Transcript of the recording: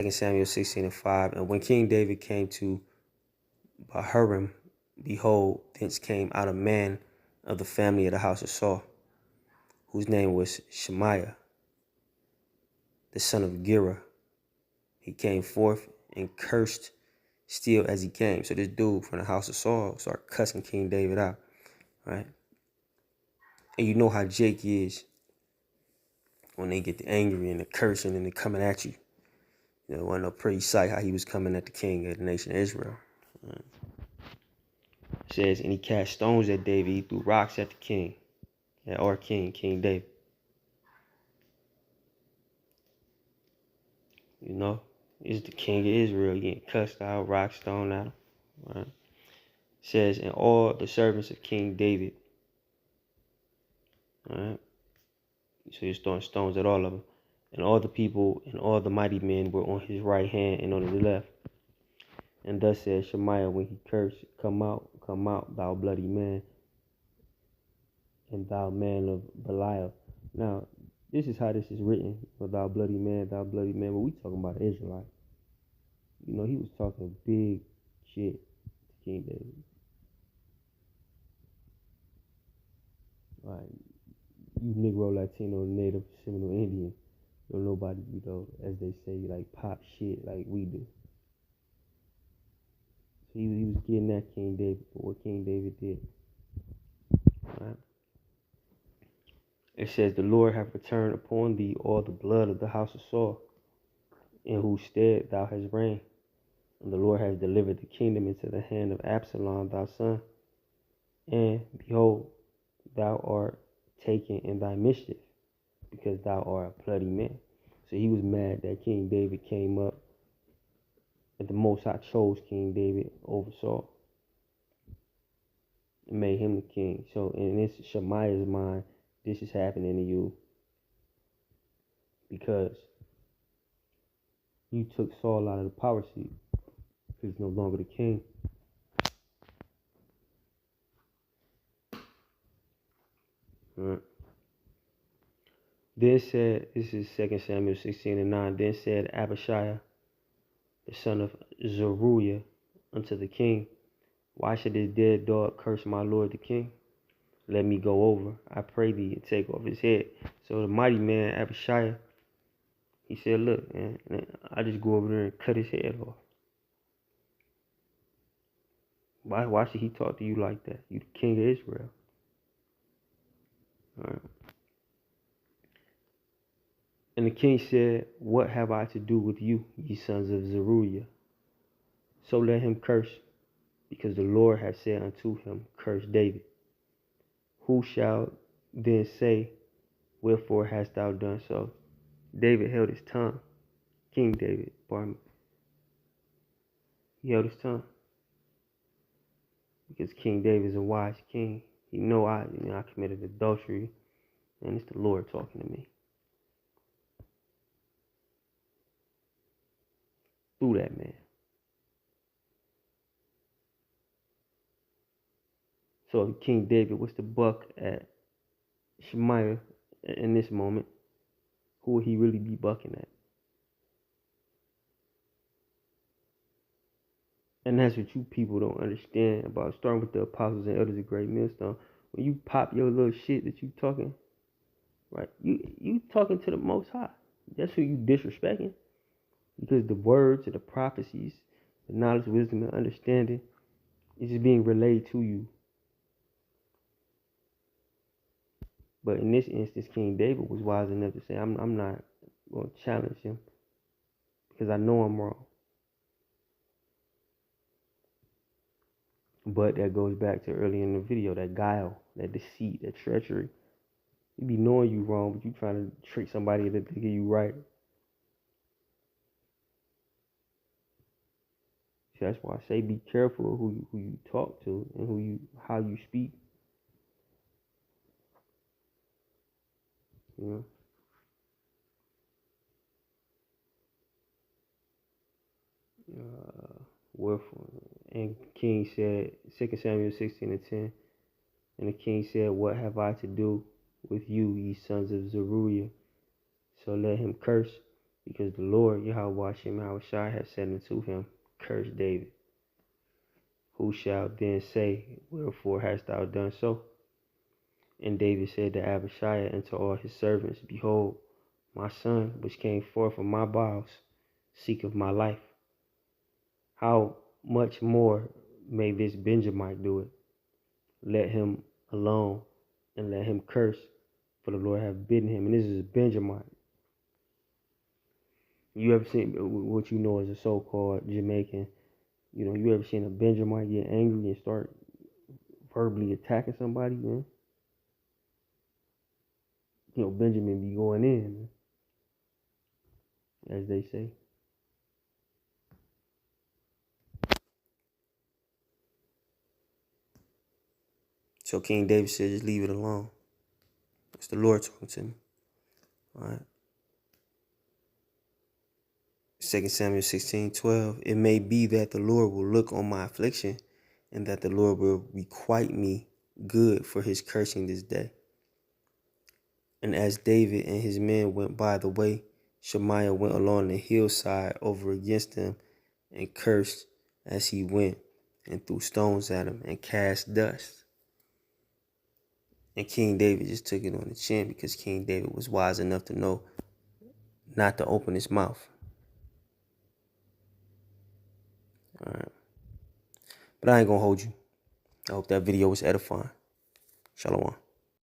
2 Samuel 16:5. And when King David came to Bahurim, behold, thence came out a man of the family of the house of Saul, whose name was Shemaiah, the son of Gera. He came forth and cursed still as he came. So this dude from the house of Saul started cussing King David out, right? And you know how Jake is when they get angry and they're cursing and they're coming at you. You know, it wasn't a pretty sight how he was coming at the king of the nation of Israel. Right? It says, and he cast stones at David. He threw rocks at the king, at our king, King David. You know, he's the king of Israel getting cussed out, rocks thrown at him. Right? It says, and all the servants of King David. All right. So he's throwing stones at all of them. And all the people and all the mighty men were on his right hand and on his left. And thus said Shemaiah when he cursed, come out, thou bloody man, and thou man of Belial. Now, this is how this is written, thou bloody man, but we talking about an Israelite. You know, he was talking big shit to King David. Like, you Negro, Latino, Native, Seminole, Indian, don't nobody, you know, as they say, like pop shit like we do. So he was getting at King David for what King David did. Right? It says, the Lord hath returned upon thee all the blood of the house of Saul, in whose stead thou hast reigned. And the Lord has delivered the kingdom into the hand of Absalom thy son. And behold, thou art taken in thy mischief, because thou art a bloody man. So he was mad that King David came up, and the Most High chose King David over Saul and made him the king. So in this Shemaiah's mind, this is happening to you because you took Saul out of the power seat. He's no longer the king. Right. Then said, this is 2 Samuel 16:9. Then said Abishai, the son of Zeruiah, unto the king, why should this dead dog curse my lord the king? Let me go over, I pray thee, and take off his head. So the mighty man Abishai, he said, look, man, I just go over there and cut his head off. Why should he talk to you like that? You the king of Israel. All right. And the king said, what have I to do with you, ye sons of Zeruiah? So let him curse, because the Lord hath said unto him, curse David. Who shall then say, wherefore hast thou done so? David held his tongue. King David, pardon me. He held his tongue. Because King David is a wise king. He know I committed adultery, and it's the Lord talking to me. Through that man. So King David was the buck at Shemaiah in this moment. Who would he really be bucking at? And that's what you people don't understand about starting with the apostles and elders of Great Millstone. When you pop your little shit that you talking, right? You talking to the Most High. That's who you disrespecting. Because the words and the prophecies, the knowledge, wisdom, and understanding is just being relayed to you. But in this instance, King David was wise enough to say, I'm not going to challenge him because I know I'm wrong. But that goes back to earlier in the video, that guile, that deceit, that treachery. You be knowing you wrong, but you trying to trick somebody into thinking you right. So that's why I say be careful who you talk to and how you speak. You know. Wherefore, and King said, 2 Samuel 16:10, and the king said, what have I to do with you, ye sons of Zeruiah? So let him curse, because the Lord, Yahweh Shem Shai, has said unto him, Curse David. Who shall then say, Wherefore hast thou done so? And David said to Abishai and to all his servants, Behold, my son, which came forth of my bowels, seeketh my life. How much more may this Benjamite do it? Let him alone, and let him curse, for the Lord hath bidden him. And this is a Benjamite. You ever seen what you know as a so-called Jamaican? You ever seen a Benjamite get angry and start verbally attacking somebody, man? Benjamin be going in, as they say. So King David said, just leave it alone. It's the Lord talking to me. All right. 2 Samuel 16:12. It may be that the Lord will look on my affliction, and that the Lord will requite me good for his cursing this day. And as David and his men went by the way, Shemaiah went along the hillside over against them and cursed as he went, and threw stones at him and cast dust. And King David just took it on the chin, because King David was wise enough to know not to open his mouth. All right. But I ain't gonna hold you. I hope that video was edifying. Shalom.